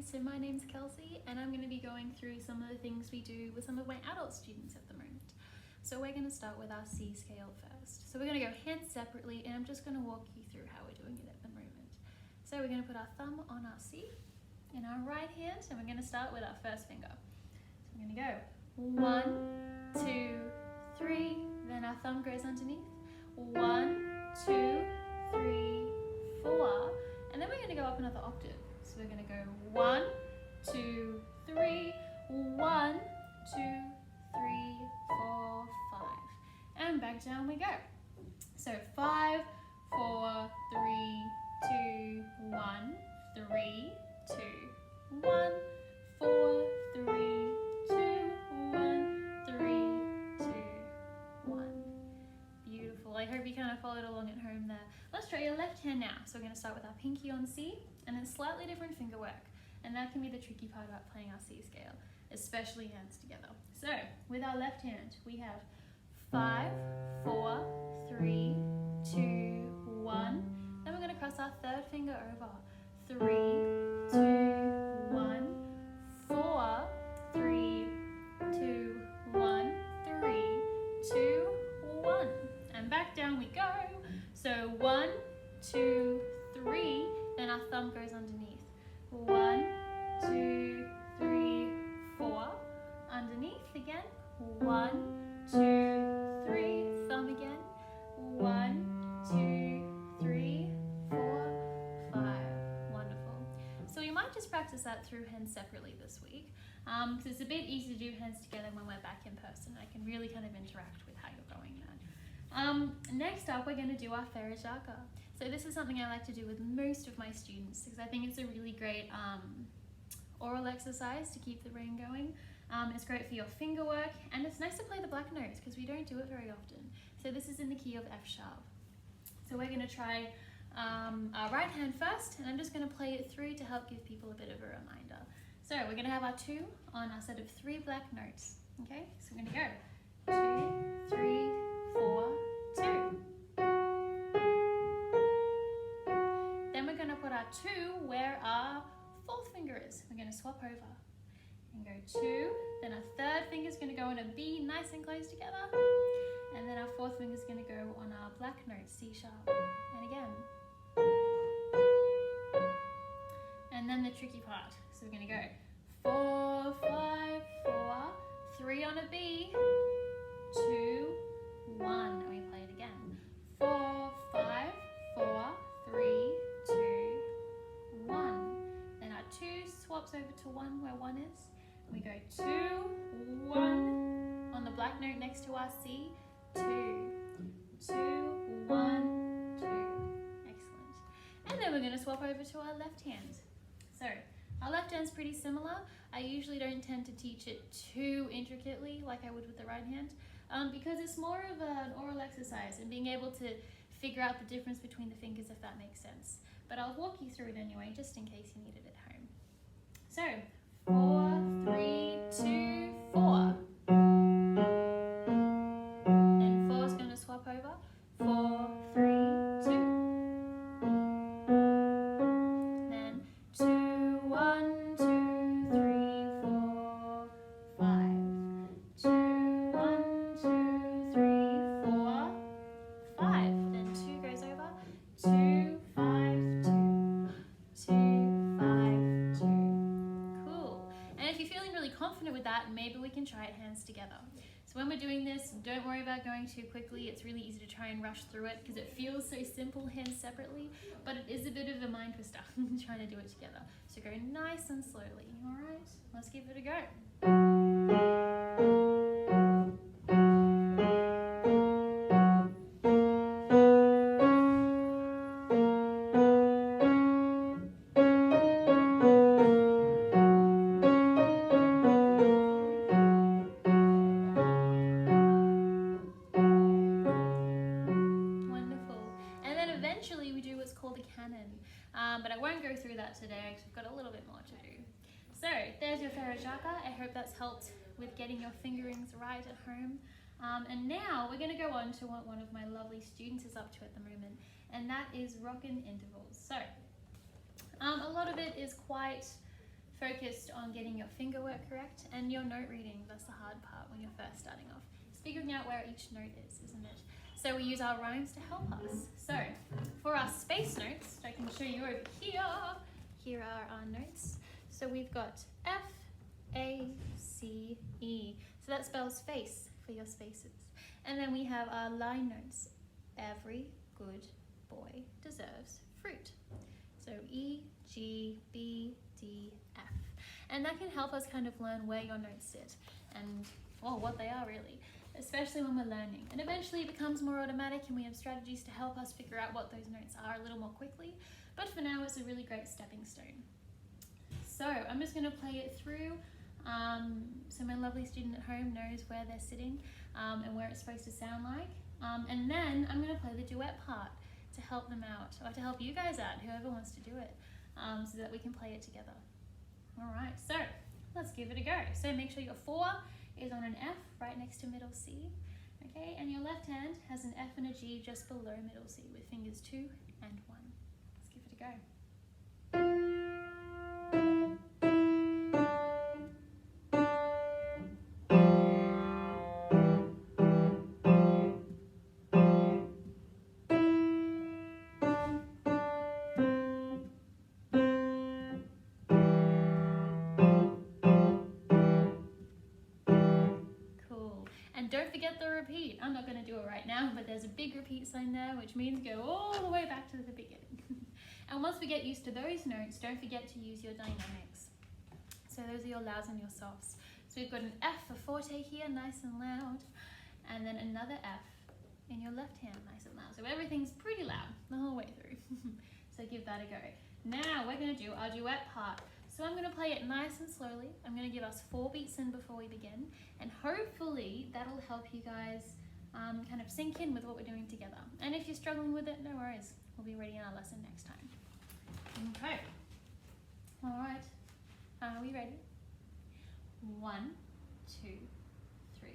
so my name's Kelsey and I'm going to be going through some of the things we do with some of my adult students at the moment. So we're going to start with our C scale first. So we're going to go hands separately and I'm just going to walk you through how we're doing it at the moment. So we're going to put our thumb on our C in our right hand and we're going to start with our first finger. So we're going to go 1, 2, 3, then our thumb goes underneath. 1, 2, 3, 4, and then we're going to go up another octave. So we're going to go 1, 2, 3, 1, 2, 3, 4, 5, and back down we go. So 5, 4, 3, 2, 1, 3, 2, 1, 4, 3, 2, 1, 3, 2, 1. Beautiful. I hope you kind of followed along at home there. Let's try your left hand now. So we're going to start with our pinky on C and then slightly different finger work. And that can be the tricky part about playing our C scale, especially hands together. So with our left hand, we have 5, 4, 3, 2, 1. Then we're going to cross our third finger over. 3, 2, 1, 4, 3, 2, 1, 3, 2, 1. And back down we go. So 1, 2, 3, then our thumb goes underneath. 1, 2, 3, 4. Underneath again. 1, 2, 3. Thumb again. 1, 2, 3, 4, 5. Wonderful. So you might just practice that through hands separately this week, because it's a bit easier to do hands together when we're back in person. I can really kind of interact with how you're going there. Next up, we're going to do our Ferrajaka. So this is something I like to do with most of my students because I think it's a really great oral exercise to keep the brain going. It's great for your finger work and it's nice to play the black notes because we don't do it very often. So this is in the key of F sharp. So we're going to try our right hand first and I'm just going to play it through to help give people a bit of a reminder. So we're going to have our 2 on our set of 3 black notes. Okay, so we're going to go 2, 3, 4, 2. Then we're going to put our 2 where our 4th finger is. We're going to swap over and go 2. Then our 3rd finger is going to go on a B, nice and close together. And then our 4th finger is going to go on our black note, C sharp. And again. And then the tricky part. So we're going to go 4, 5, 4, 3 on a B, 2, 1, and we play it again. 4, 5, 4, 3, 2, 1. Then our 2 swaps over to 1 where 1 is. We go 2, 1 on the black note next to our C, 2, 2, 1, 2. Excellent. And then we're going to swap over to our left hand. So our left hand's pretty similar. I usually don't tend to teach it too intricately like I would with the right hand. Because it's more of an oral exercise and being able to figure out the difference between the fingers if that makes sense. But I'll walk you through it anyway, just in case you need it at home. So, 4, 3, 2, 4. Then 4 is going to swap over. 4, 3, 2. Then 2, 1, 2, 3, 4, 5. 2, 1, 2, 3, 4, 5. Then 2 goes over. 2, 5, 2. 2, 5, 2. Cool. And if you're feeling really confident with that, maybe we can try it hands together. So when we're doing this, don't worry about going too quickly. It's really easy to try and rush through it because it feels so simple hands separately, but it is a bit of a mind twister trying to do it together. So go nice and slowly. All right, let's give it a go. Eventually we do what's called a canon, but I won't go through that today because we've got a little bit more to do. So there's your Ferrajaka. I hope that's helped with getting your fingerings right at home. And now we're going to go on to what one of my lovely students is up to at the moment, and that is Rockin Intervals. So a lot of it is quite focused on getting your finger work correct and your note reading. That's the hard part when you're first starting off. It's figuring out where each note is, isn't it? So we use our rhymes to help us. So for our space notes, I can show you over here. Here are our notes. So we've got F, A, C, E. So that spells face for your spaces. And then we have our line notes. Every good boy deserves fruit. So E, G, B, D, F. And that can help us kind of learn where your notes sit and, well, what they are really, especially when we're learning. And eventually it becomes more automatic and we have strategies to help us figure out what those notes are a little more quickly. But for now, it's a really great stepping stone. So I'm just gonna play it through so my lovely student at home knows where they're sitting and where it's supposed to sound like. And then I'm gonna play the duet part to help them out, or to help you guys out, whoever wants to do it, so that we can play it together. All right, so let's give it a go. So make sure your 4 is on an F right next to middle C, okay? And your left hand has an F and a G just below middle C with fingers 2 and 1. Let's give it a go. Don't forget the repeat. I'm not going to do it right now, but there's a big repeat sign there, which means go all the way back to the beginning. And once we get used to those notes, don't forget to use your dynamics. So those are your louds and your softs. So we've got an F for forte here, nice and loud, and then another F in your left hand, nice and loud. So everything's pretty loud the whole way through. So give that a go. Now we're going to do our duet part. So I'm going to play it nice and slowly. I'm going to give us 4 beats in before we begin, and hopefully that'll help you guys kind of sink in with what we're doing together. And if you're struggling with it, no worries. We'll be ready in our lesson next time. Okay. All right. Are we ready? 1, 2, 3,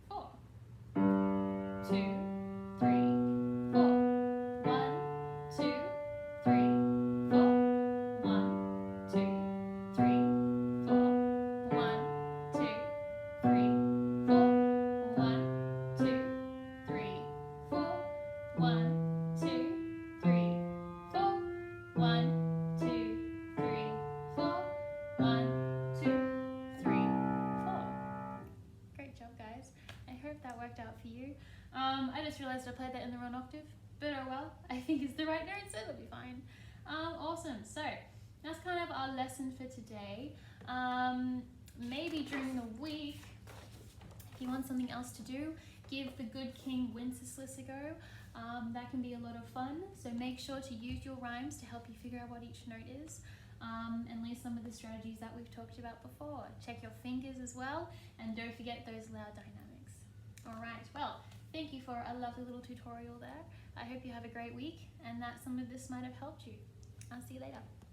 4. 2, 3, 4. 1, 2, 3. I just realized I played that in the wrong octave, but oh well, I think it's the right note, so it'll be fine. Awesome, so that's kind of our lesson for today. Maybe during the week, if you want something else to do, give the Good King Wenceslas a go. That can be a lot of fun, so make sure to use your rhymes to help you figure out what each note is. And leave some of the strategies that we've talked about before. Check your fingers as well, and don't forget those loud dynamics. All right, well, thank you for a lovely little tutorial there. I hope you have a great week and that some of this might have helped you. I'll see you later.